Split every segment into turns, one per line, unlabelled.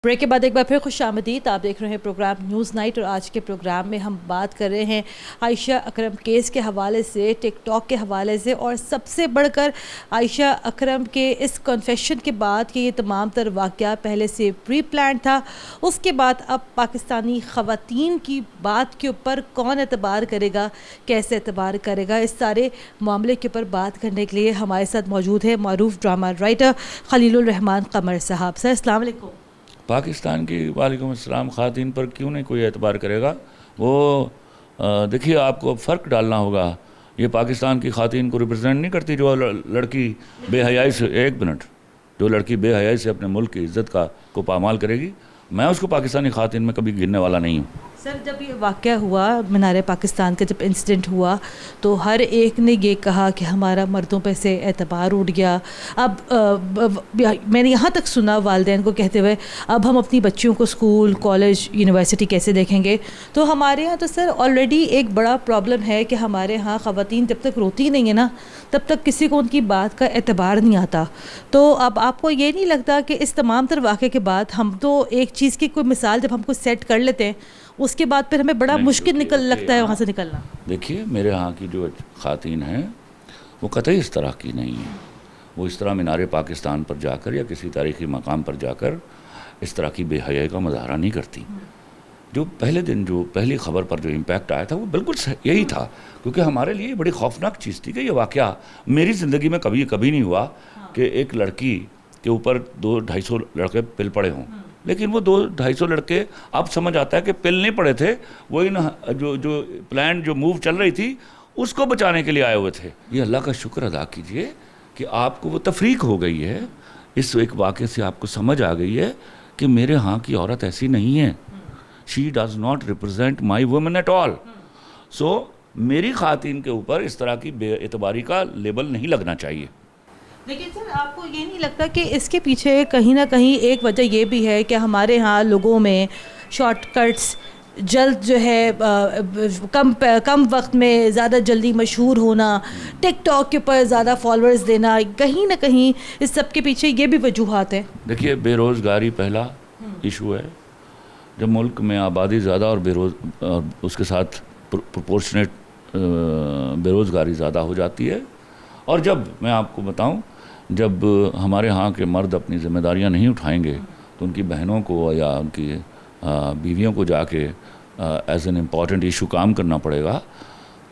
Break کے بعد ایک بار پھر خوش آمدید. آپ دیکھ رہے ہیں پروگرام نیوز نائٹ اور آج کے پروگرام میں ہم بات کر رہے ہیں عائشہ اکرم کیس کے حوالے سے, ٹک ٹاک کے حوالے سے, اور سب سے بڑھ کر عائشہ اکرم کے اس کنفیشن کے بعد کہ یہ تمام تر واقعہ پہلے سے پری پلان تھا. اس کے بعد اب پاکستانی خواتین کی بات کے اوپر کون اعتبار کرے گا, کیسے اعتبار کرے گا, اس سارے معاملے کے اوپر بات کرنے کے لیے ہمارے ساتھ موجود ہے معروف ڈرامہ رائٹر خلیل الرحمان قمر صاحب. سر السلام علیکم.
پاکستان کی وعلیکم السلام. خواتین پر کیوں نہیں کوئی اعتبار کرے گا؟ وہ دیکھیے, آپ کو فرق ڈالنا ہوگا. یہ پاکستان کی خواتین کو ریپرزینٹ نہیں کرتی جو لڑکی بے حیائی سے, ایک منٹ, جو لڑکی بے حیائی سے اپنے ملک کی عزت کو پامال کرے گی. میں اس کو پاکستانی خواتین میں کبھی گننے والا نہیں ہوں.
سر, جب یہ واقعہ ہوا مینار پاکستان کا, جب انسیڈنٹ ہوا تو ہر ایک نے یہ کہا کہ ہمارا مردوں پہ سے اعتبار اٹھ گیا. اب میں نے یہاں تک سنا والدین کو کہتے ہوئے, اب ہم اپنی بچیوں کو اسکول, کالج, یونیورسٹی کیسے دیکھیں گے. تو ہمارے یہاں تو سر آلریڈی ایک بڑا پرابلم ہے کہ ہمارے ہاں خواتین جب تک روتی نہیں ہیں نا, تب تک کسی کو ان کی بات کا اعتبار نہیں آتا. تو اب آپ کو یہ نہیں لگتا کہ اس تمام تر واقعے کے بعد ہم تو ایک چیز کی کوئی مثال جب ہم کو سیٹ کر لیتے ہیں, اس کے بعد پھر ہمیں بڑا مشکل لگتا ہے وہاں سے نکلنا.
دیکھیے, میرے ہاں کی جو خواتین ہیں وہ قطعی اس طرح کی نہیں ہیں. وہ اس طرح مینار پاکستان پر جا کر یا کسی تاریخی مقام پر جا کر اس طرح کی بے حیائی کا مظاہرہ نہیں کرتی. جو پہلے دن جو پہلی خبر پر جو امپیکٹ آیا تھا وہ بالکل یہی تھا, کیونکہ ہمارے لیے بڑی خوفناک چیز تھی کہ یہ واقعہ میری زندگی میں کبھی نہیں ہوا کہ ایک لڑکی کے اوپر 200-250 لڑکے پل پڑے ہوں. لیکن وہ 200-250 لڑکے, اب سمجھ آتا ہے کہ پل نہیں پڑے تھے, وہی جو پلان جو موو چل رہی تھی اس کو بچانے کے لیے آئے ہوئے تھے. یہ اللہ کا شکر ادا کیجئے کہ آپ کو وہ تفریق ہو گئی ہے. اس ایک واقعے سے آپ کو سمجھ آ گئی ہے کہ میرے ہاں کی عورت ایسی نہیں ہے. She does not represent my women at all. So میری خواتین کے اوپر اس طرح کی بے اعتباری کا لیبل نہیں لگنا چاہیے.
لیکن سر, آپ کو یہ نہیں لگتا کہ اس کے پیچھے کہیں نہ کہیں ایک وجہ یہ بھی ہے کہ ہمارے ہاں لوگوں میں شارٹ کٹس, جلد جو ہے کم وقت میں زیادہ جلدی مشہور ہونا, ٹک ٹاک کے اوپر زیادہ فالوورز دینا, کہیں نہ کہیں اس سب کے پیچھے یہ بھی وجوہات ہیں؟
دیکھیے, بے روزگاری پہلا ایشو ہے. جب ملک میں آبادی زیادہ اور اس کے ساتھ پروپورشنیٹ بے روزگاری زیادہ ہو جاتی ہے, اور جب میں آپ کو بتاؤں, جب ہمارے ہاں کے مرد اپنی ذمہ داریاں نہیں اٹھائیں گے تو ان کی بہنوں کو یا ان کی بیویوں کو جا کے ایز این امپورٹنٹ ایشو کام کرنا پڑے گا.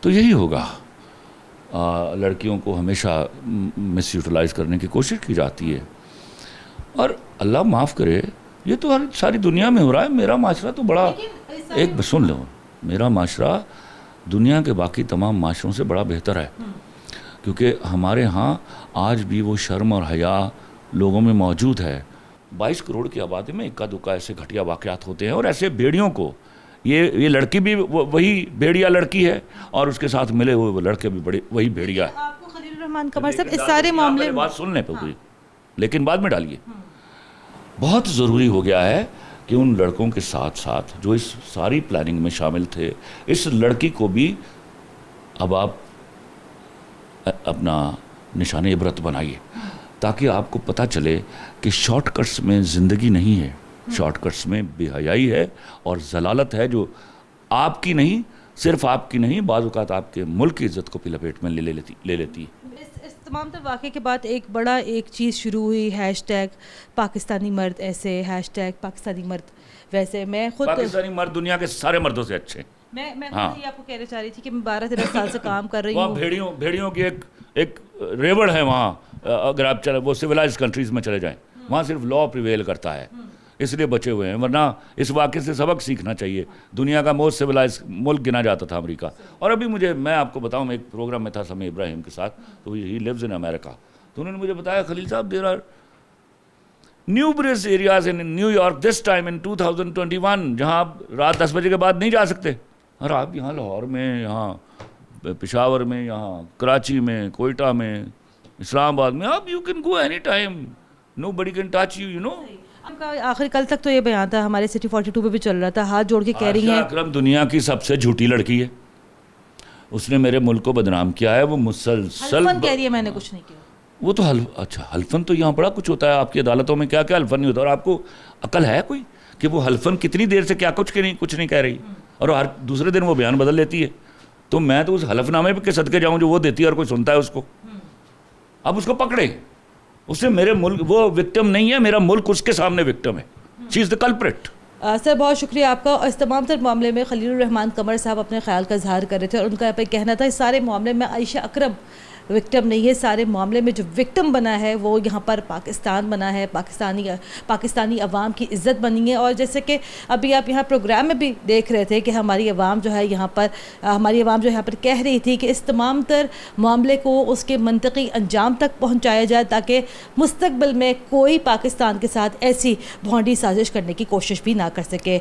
تو یہی ہوگا. لڑکیوں کو ہمیشہ مس یوٹیلائز کرنے کی کوشش کی جاتی ہے, اور اللہ معاف کرے, یہ تو ساری دنیا میں ہو رہا ہے. میرا معاشرہ تو بڑا, ایک سن لو, میرا معاشرہ دنیا کے باقی تمام معاشروں سے بڑا بہتر ہے, کیونکہ ہمارے ہاں آج بھی وہ شرم اور حیا لوگوں میں موجود ہے. 22 کروڑ کی آبادی میں اکا دکا ایسے گھٹیا واقعات ہوتے ہیں, اور ایسے بیڑیوں کو, یہ لڑکی بھی وہی بیڑیا لڑکی ہے, اور اس کے ساتھ ملے ہوئے وہ لڑکے بھی وہی بیڑیا ہے.
آپ کو خلیل الرحمان قمر صاحب اس سارے معاملے
بات سن لیں پوری, لیکن بعد میں ڈالیے. بہت ضروری ہو گیا ہے کہ ان لڑکوں کے ساتھ ساتھ جو اس ساری پلاننگ میں شامل تھے, اس لڑکی کو بھی اب آپ اپنا نشان عبرت بنائیے, تاکہ آپ کو پتہ چلے کہ شارٹ کٹس میں زندگی نہیں ہے. شارٹ کٹس میں بے حیائی ہے اور ضلالت ہے, جو آپ کی نہیں, صرف آپ کی نہیں, بعض اوقات آپ کے ملک کی عزت کو بھی لپیٹ میں لے لیتی ہے.
اس تمام تر واقعے کے بعد ایک بڑا چیز شروع ہوئی, ہیش ٹیگ پاکستانی مرد ایسے, ہیش ٹیگ پاکستانی مرد ویسے. میں خود
پاکستانی مرد دنیا کے سارے مردوں سے اچھے.
میں یہ آپ کو کہنا چاہ رہی تھی کہ میں 12-13 سال سے کام کر رہی ہوں.
وہاں بھیڑیوں کی ایک ریوڑ ہے وہاں. اگر آپ وہ سویلائز کنٹریز میں چلے جائیں, وہاں صرف لا پریویل کرتا ہے, اس لیے بچے ہوئے ہیں. ورنہ اس واقعے سے سبق سیکھنا چاہیے. دنیا کا موسٹ سویلائز ملک گنا جاتا تھا امریکہ. اور ابھی میں آپ کو بتاؤں, میں ایک پروگرام میں تھا سمیع ابراہیم کے ساتھ, تو ہی لیوز ان امریکہ. تو انہوں نے مجھے بتایا, Khalil Sahab, there are new bridge areas in New York this time in 2021 جہاں آپ رات 10 بجے کے بعد نہیں جا سکتے. اور آپ یہاں لاہور میں, یہاں پشاور میں, یہاں کراچی میں, کوئٹہ میں, اسلام آباد میں, آپ you can go any time, nobody can touch you, you know.
آخر کل تک تو یہ بیان تھا, ہمارے سٹی 42 پہ بھی چل رہا تھا, ہاتھ جوڑ کے کہہ رہی ہیں
عائشہ اکرم دنیا کی سب سے جھوٹی لڑکی ہے. اس نے میرے ملک کو بدنام کیا ہے. وہ مسلسل
کہہ رہی ہے میں نے کچھ نہیں کیا.
وہ تو اچھا حلفن تو یہاں بڑا کچھ ہوتا ہے، آپ کی عدالتوں میں کیا کیا حلفن نہیں ہوتا، اور آپ کو عقل ہے کوئی کہ وہ حلفن کتنی دیر سے کیا کچھ نہیں کہہ رہی، اور ہر دوسرے دن وہ بیان بدل لیتی ہے. تو میں تو اس حلف نامے پہ کے صدقے جاؤں جو وہ دیتی ہے اور کوئی سنتا ہے اس کو. اب اس کو پکڑے، اس سے میرے ملک، وہ وکٹم نہیں ہے، میرا ملک اس کے سامنے وکٹم ہے. شی از دا کلپریٹ.
سر بہت شکریہ آپ کا. اس تمام تر معاملے میں خلیل الرحمان قمر صاحب اپنے خیال کا اظہار کر رہے تھے، اور ان کا یہاں پہ کہنا تھا اس سارے معاملے میں عائشہ اکرم وکٹم نہیں ہے، سارے معاملے میں جو وکٹم بنا ہے وہ یہاں پر پاکستان بنا ہے، پاکستانی عوام کی عزت بنی ہے. اور جیسے کہ ابھی آپ یہاں پروگرام میں بھی دیکھ رہے تھے کہ ہماری عوام جو ہے یہاں پر کہہ رہی تھی کہ اس تمام تر معاملے کو اس کے منطقی انجام تک پہنچایا جائے تاکہ مستقبل میں کوئی پاکستان کے ساتھ ایسی بھونڈی سازش کرنے کی کوشش بھی نہ کر سکے.